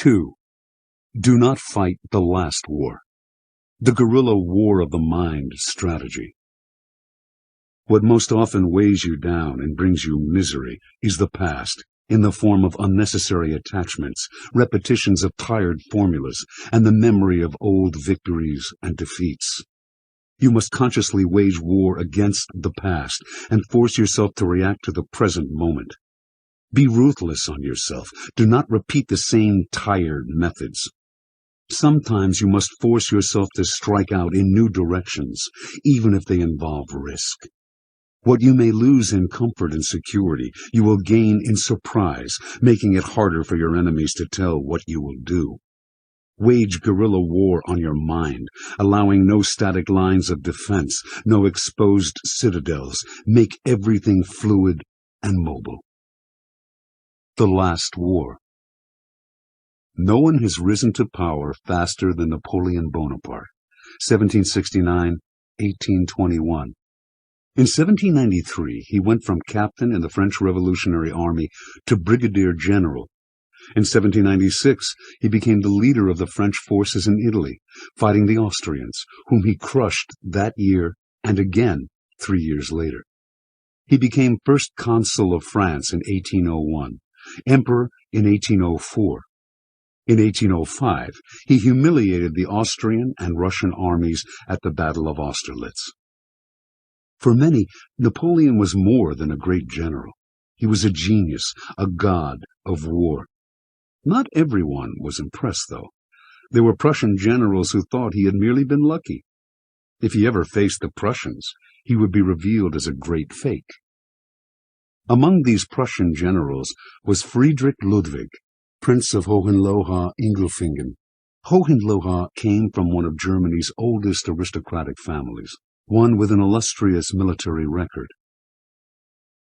2. Do not fight the last war. The guerrilla war of the mind strategy. What most often weighs you down and brings you misery is the past, in the form of unnecessary attachments, repetitions of tired formulas, and the memory of old victories and defeats. You must consciously wage war against the past and force yourself to react to the present moment. Be ruthless on yourself. Do not repeat the same tired methods. Sometimes you must force yourself to strike out in new directions, even if they involve risk. What you may lose in comfort and security, you will gain in surprise, making it harder for your enemies to tell what you will do. Wage guerrilla war on your mind, allowing no static lines of defense, no exposed citadels. Make everything fluid and mobile. The last war. No one has risen to power faster than Napoleon Bonaparte, 1769-1821. In 1793, he went from captain in the French Revolutionary Army to brigadier general. In 1796, he became the leader of the French forces in Italy, fighting the Austrians, whom he crushed that year and again 3 years later. He became first consul of France in 1801, emperor in 1804. In 1805, he humiliated the Austrian and Russian armies at the Battle of Austerlitz. For many, Napoleon was more than a great general. He was a genius, a god of war. Not everyone was impressed, though. There were Prussian generals who thought he had merely been lucky. If he ever faced the Prussians, he would be revealed as a great fake. Among these Prussian generals was Friedrich Ludwig, Prince of Hohenlohe-Ingelfingen. Hohenlohe came from one of Germany's oldest aristocratic families, one with an illustrious military record.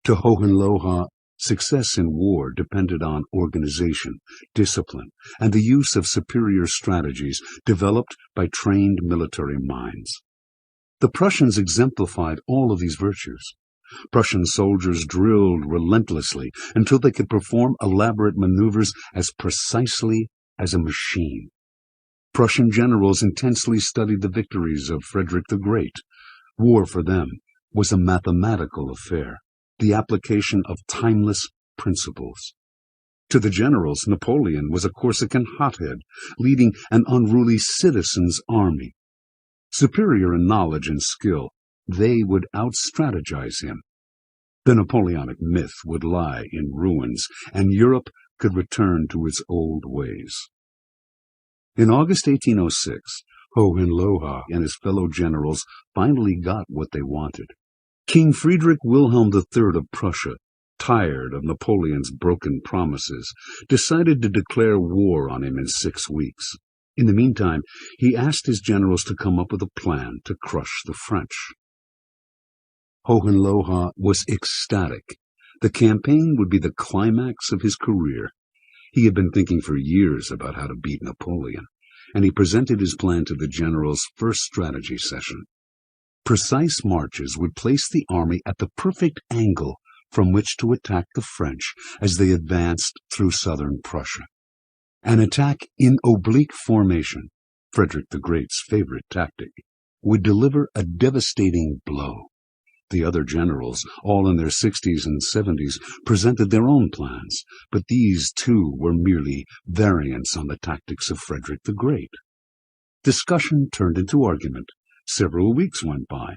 To Hohenlohe, success in war depended on organization, discipline, and the use of superior strategies developed by trained military minds. The Prussians exemplified all of these virtues. Prussian soldiers drilled relentlessly until they could perform elaborate maneuvers as precisely as a machine. Prussian generals intensely studied the victories of Frederick the Great. War for them was a mathematical affair, the application of timeless principles. To the generals, Napoleon was a Corsican hothead, leading an unruly citizens' army. Superior in knowledge and skill, they would out-strategize him. The Napoleonic myth would lie in ruins, and Europe could return to its old ways. In August 1806, Hohenlohe and his fellow generals finally got what they wanted. King Friedrich Wilhelm III of Prussia, tired of Napoleon's broken promises, decided to declare war on him in 6 weeks. In the meantime, he asked his generals to come up with a plan to crush the French. Hohenlohe was ecstatic. The campaign would be the climax of his career. He had been thinking for years about how to beat Napoleon, and he presented his plan to the generals' first strategy session. Precise marches would place the army at the perfect angle from which to attack the French as they advanced through southern Prussia. An attack in oblique formation, Frederick the Great's favorite tactic, would deliver a devastating blow. The other generals, all in their 60s and 70s, presented their own plans, but these too were merely variants on the tactics of Frederick the Great. Discussion turned into argument. Several weeks went by.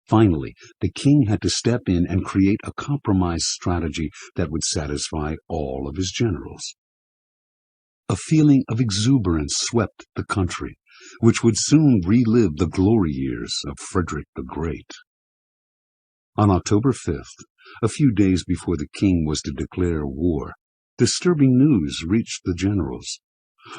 Finally, the king had to step in and create a compromise strategy that would satisfy all of his generals. A feeling of exuberance swept the country, which would soon relive the glory years of Frederick the Great. On October 5th, a few days before the king was to declare war, disturbing news reached the generals.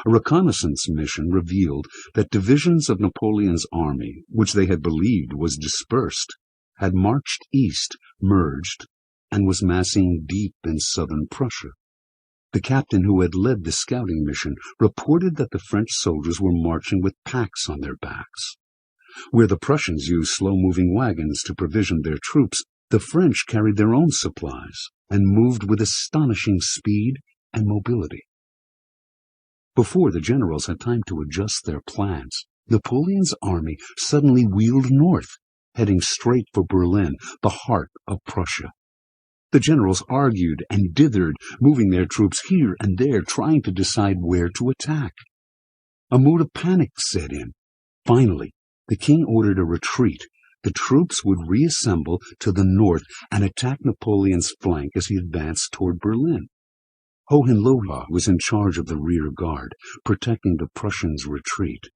A reconnaissance mission revealed that divisions of Napoleon's army, which they had believed was dispersed, had marched east, merged, and was massing deep in southern Prussia. The captain who had led the scouting mission reported that the French soldiers were marching with packs on their backs. Where the Prussians used slow-moving wagons to provision their troops, the French carried their own supplies and moved with astonishing speed and mobility. Before the generals had time to adjust their plans, Napoleon's army suddenly wheeled north, heading straight for Berlin, the heart of Prussia. The generals argued and dithered, moving their troops here and there, trying to decide where to attack. A mood of panic set in. Finally, the king ordered a retreat. The troops would reassemble to the north and attack Napoleon's flank as he advanced toward Berlin. Hohenlohe was in charge of the rear guard, protecting the Prussians' retreat.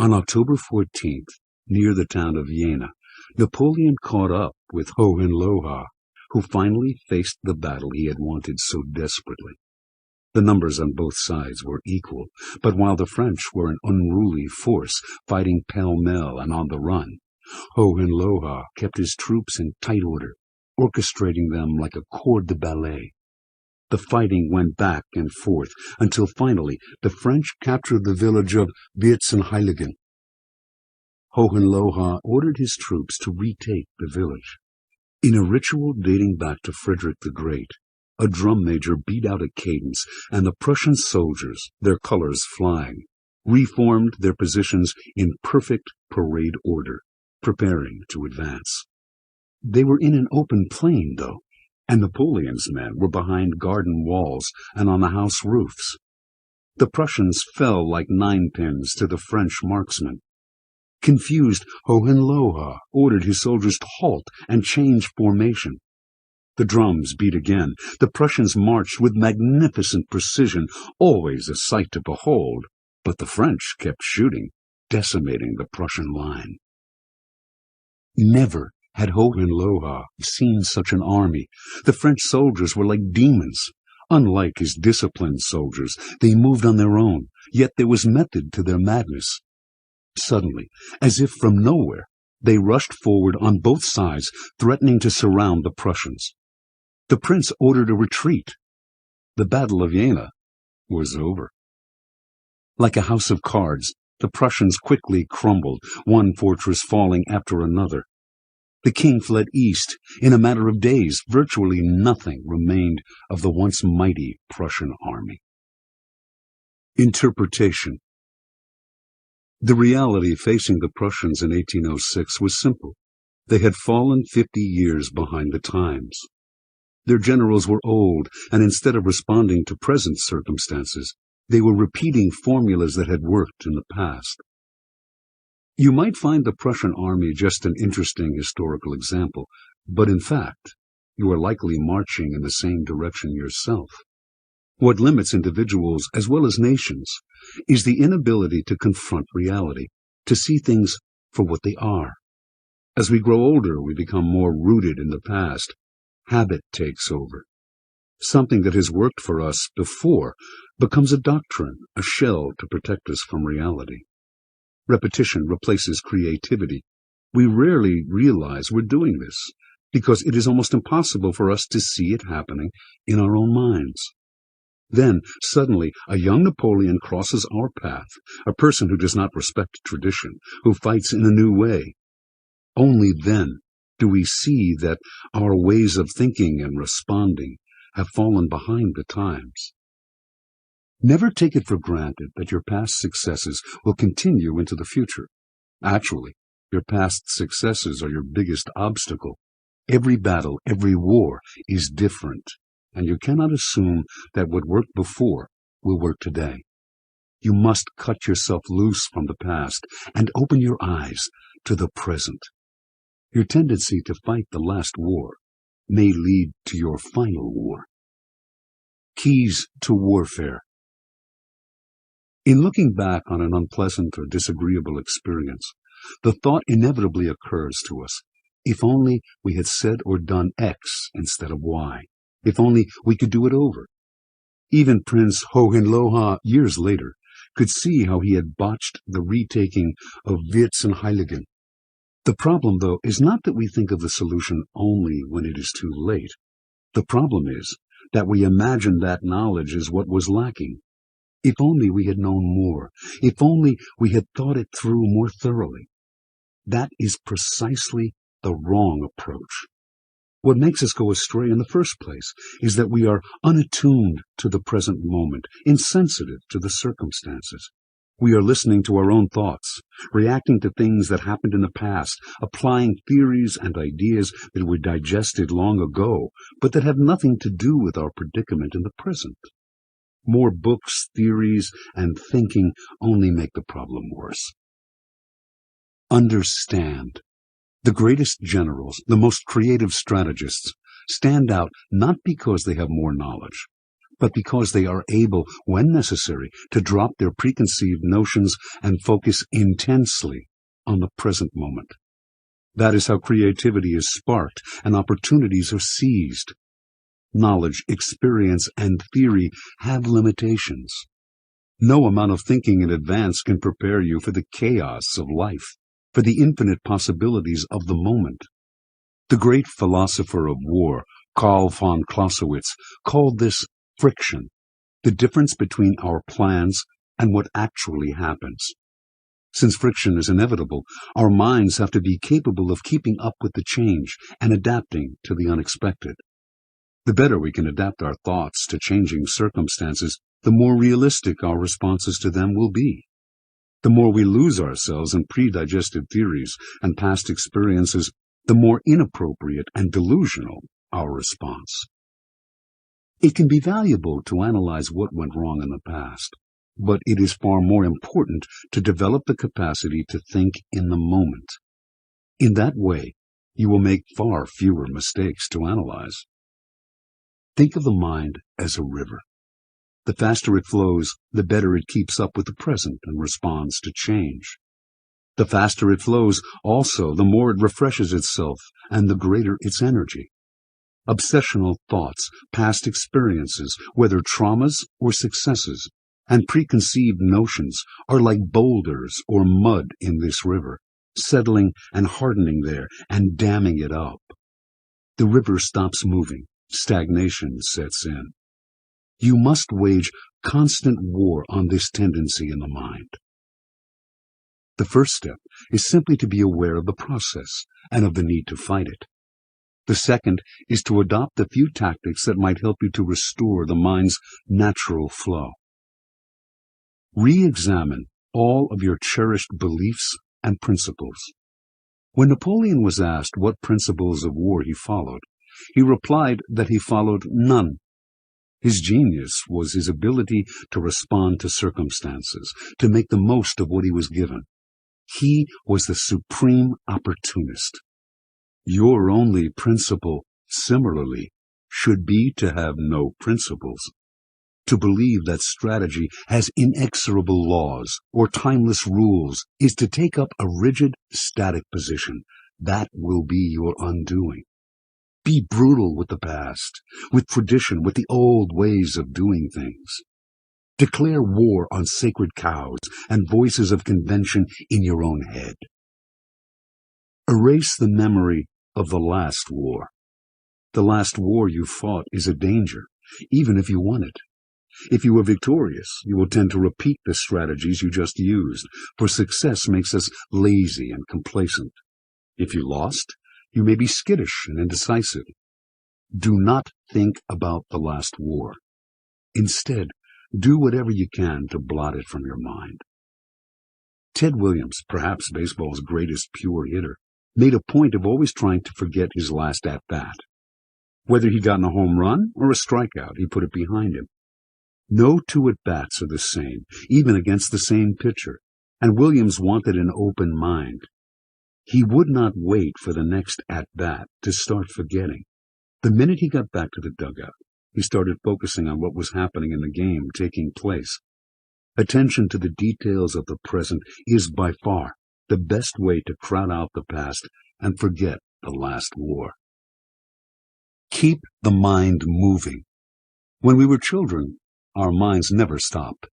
On October 14th, near the town of Jena, Napoleon caught up with Hohenlohe, who finally faced the battle he had wanted so desperately. The numbers on both sides were equal, but while the French were an unruly force, fighting pell-mell and on the run, Hohenlohe kept his troops in tight order, orchestrating them like a corps de ballet. The fighting went back and forth until finally the French captured the village of Vierzehnheiligen. Hohenlohe ordered his troops to retake the village. In a ritual dating back to Frederick the Great, a drum major beat out a cadence, and the Prussian soldiers, their colors flying, reformed their positions in perfect parade order, preparing to advance. They were in an open plain, though, and Napoleon's men were behind garden walls and on the house roofs. The Prussians fell like ninepins to the French marksmen. Confused, Hohenlohe ordered his soldiers to halt and change formation. The drums beat again. The Prussians marched with magnificent precision, always a sight to behold, but the French kept shooting, decimating the Prussian line. Never had Hohenlohe seen such an army. The French soldiers were like demons. Unlike his disciplined soldiers, they moved on their own, yet there was method to their madness. Suddenly, as if from nowhere, they rushed forward on both sides, threatening to surround the Prussians. The prince ordered a retreat. The Battle of Jena was over. Like a house of cards, the Prussians quickly crumbled, one fortress falling after another. The king fled east. In a matter of days, virtually nothing remained of the once mighty Prussian army. Interpretation. The reality facing the Prussians in 1806 was simple. They had fallen 50 years behind the times. Their generals were old, and instead of responding to present circumstances, they were repeating formulas that had worked in the past. You might find the Prussian army just an interesting historical example, but in fact, you are likely marching in the same direction yourself. What limits individuals as well as nations is the inability to confront reality, to see things for what they are. As we grow older, we become more rooted in the past. Habit takes over. Something that has worked for us before becomes a doctrine, a shell to protect us from reality. Repetition replaces creativity. We rarely realize we're doing this, because it is almost impossible for us to see it happening in our own minds. Then, suddenly, a young Napoleon crosses our path, a person who does not respect tradition, who fights in a new way. Only then do we see that our ways of thinking and responding have fallen behind the times. Never take it for granted that your past successes will continue into the future. Actually, your past successes are your biggest obstacle. Every battle, every war is different, and you cannot assume that what worked before will work today. You must cut yourself loose from the past and open your eyes to the present. Your tendency to fight the last war may lead to your final war. Keys to warfare. In looking back on an unpleasant or disagreeable experience, the thought inevitably occurs to us, if only we had said or done X instead of Y. If only we could do it over. Even Prince Hohenlohe, years later, could see how he had botched the retaking of Vierzehnheiligen. The problem, though, is not that we think of the solution only when it is too late. The problem is that we imagine that knowledge is what was lacking. If only we had known more. If only we had thought it through more thoroughly. That is precisely the wrong approach. What makes us go astray in the first place is that we are unattuned to the present moment, insensitive to the circumstances. We are listening to our own thoughts, reacting to things that happened in the past, applying theories and ideas that were digested long ago, but that have nothing to do with our predicament in the present. More books, theories, and thinking only make the problem worse. Understand. The greatest generals, the most creative strategists, stand out not because they have more knowledge, but because they are able, when necessary, to drop their preconceived notions and focus intensely on the present moment. That is how creativity is sparked and opportunities are seized. Knowledge, experience, and theory have limitations. No amount of thinking in advance can prepare you for the chaos of life, for the infinite possibilities of the moment. The great philosopher of war, Karl von Clausewitz, called this friction, the difference between our plans and what actually happens. Since friction is inevitable, our minds have to be capable of keeping up with the change and adapting to the unexpected. The better we can adapt our thoughts to changing circumstances, the more realistic our responses to them will be. The more we lose ourselves in pre-digested theories and past experiences, the more inappropriate and delusional our response. It can be valuable to analyze what went wrong in the past, but it is far more important to develop the capacity to think in the moment. In that way, you will make far fewer mistakes to analyze. Think of the mind as a river. The faster it flows, the better it keeps up with the present and responds to change. The faster it flows, also, the more it refreshes itself and the greater its energy. Obsessional thoughts, past experiences, whether traumas or successes, and preconceived notions are like boulders or mud in this river, settling and hardening there and damming it up. The river stops moving. Stagnation sets in. You must wage constant war on this tendency in the mind. The first step is simply to be aware of the process and of the need to fight it. The second is to adopt the few tactics that might help you to restore the mind's natural flow. Re-examine all of your cherished beliefs and principles. When Napoleon was asked what principles of war he followed, he replied that he followed none. His genius was his ability to respond to circumstances, to make the most of what he was given. He was the supreme opportunist. Your only principle, similarly, should be to have no principles. To believe that strategy has inexorable laws or timeless rules is to take up a rigid, static position. That will be your undoing. Be brutal with the past, with tradition, with the old ways of doing things. Declare war on sacred cows and voices of convention in your own head. Erase the memory of the last war. The last war you fought is a danger, even if you won it. If you were victorious, you will tend to repeat the strategies you just used, for success makes us lazy and complacent. If you lost, you may be skittish and indecisive. Do not think about the last war. Instead, do whatever you can to blot it from your mind. Ted Williams, perhaps baseball's greatest pure hitter, made a point of always trying to forget his last at-bat. Whether he'd gotten a home run or a strikeout, he put it behind him. No two at-bats are the same, even against the same pitcher, and Williams wanted an open mind. He would not wait for the next at-bat to start forgetting. The minute he got back to the dugout, he started focusing on what was happening in the game taking place. Attention to the details of the present is by far the best way to crowd out the past and forget the last war. Keep the mind moving. When we were children, our minds never stopped.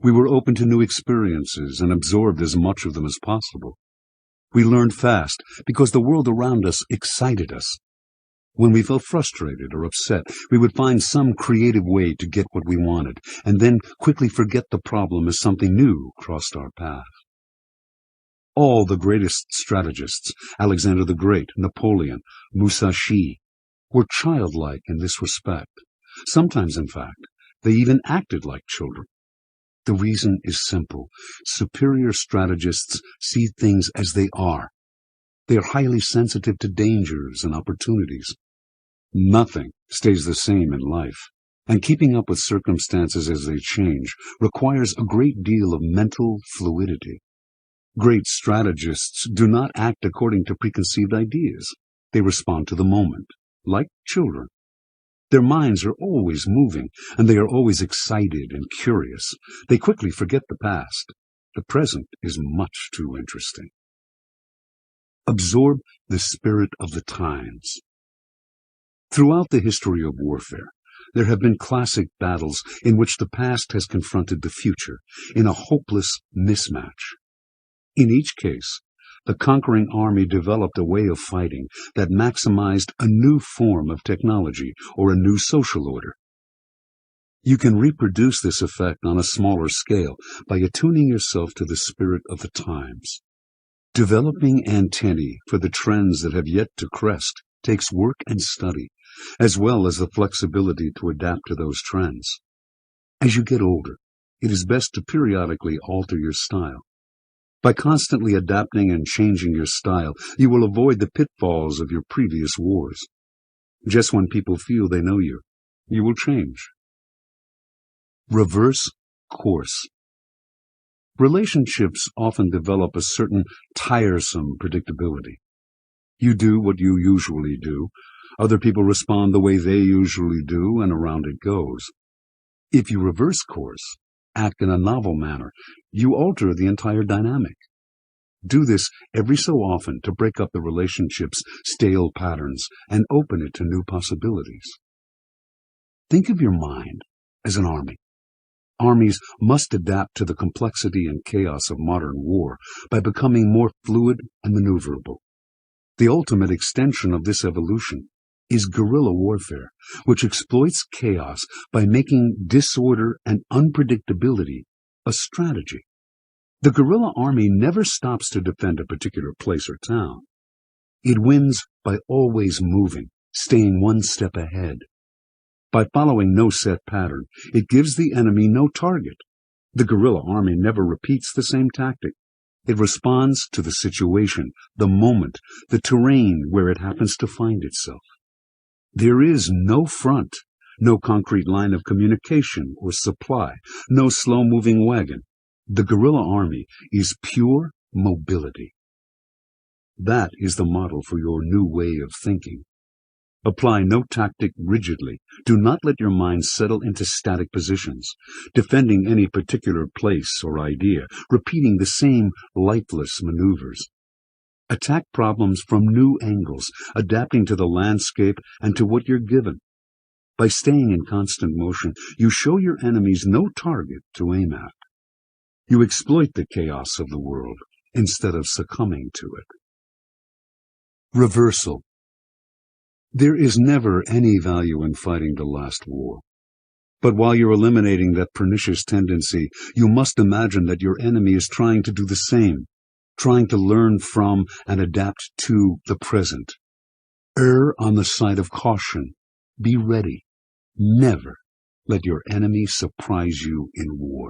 We were open to new experiences and absorbed as much of them as possible. We learned fast because the world around us excited us. When we felt frustrated or upset, we would find some creative way to get what we wanted, and then quickly forget the problem as something new crossed our path. All the greatest strategists, Alexander the Great, Napoleon, Musashi, were childlike in this respect. Sometimes, in fact, they even acted like children. The reason is simple. Superior strategists see things as they are. They are highly sensitive to dangers and opportunities. Nothing stays the same in life, and keeping up with circumstances as they change requires a great deal of mental fluidity. Great strategists do not act according to preconceived ideas. They respond to the moment, like children. Their minds are always moving, and they are always excited and curious. They quickly forget the past. The present is much too interesting. Absorb the spirit of the times. Throughout the history of warfare, there have been classic battles in which the past has confronted the future in a hopeless mismatch. In each case, the conquering army developed a way of fighting that maximized a new form of technology or a new social order. You can reproduce this effect on a smaller scale by attuning yourself to the spirit of the times. Developing antennae for the trends that have yet to crest takes work and study, as well as the flexibility to adapt to those trends. As you get older, it is best to periodically alter your style. By constantly adapting and changing your style, you will avoid the pitfalls of your previous wars. Just when people feel they know you, you will change. Reverse course. Relationships often develop a certain tiresome predictability. You do what you usually do, other people respond the way they usually do, and around it goes. If you reverse course, act in a novel manner, you alter the entire dynamic. Do this every so often to break up the relationship's stale patterns and open it to new possibilities. Think of your mind as an army. Armies must adapt to the complexity and chaos of modern war by becoming more fluid and maneuverable. The ultimate extension of this evolution is guerrilla warfare, which exploits chaos by making disorder and unpredictability a strategy. The guerrilla army never stops to defend a particular place or town. It wins by always moving, staying one step ahead. By following no set pattern, it gives the enemy no target. The guerrilla army never repeats the same tactic. It responds to the situation, the moment, the terrain where it happens to find itself. There is no front, no concrete line of communication or supply, no slow-moving wagon. The guerrilla army is pure mobility. That is the model for your new way of thinking. Apply no tactic rigidly. Do not let your mind settle into static positions, defending any particular place or idea, repeating the same lifeless maneuvers. Attack problems from new angles, adapting to the landscape and to what you're given. By staying in constant motion, you show your enemies no target to aim at. You exploit the chaos of the world instead of succumbing to it. Reversal. There is never any value in fighting the last war. But while you're eliminating that pernicious tendency, you must imagine that your enemy is trying to do the same, trying to learn from and adapt to the present. Err on the side of caution. Be ready. Never let your enemy surprise you in war.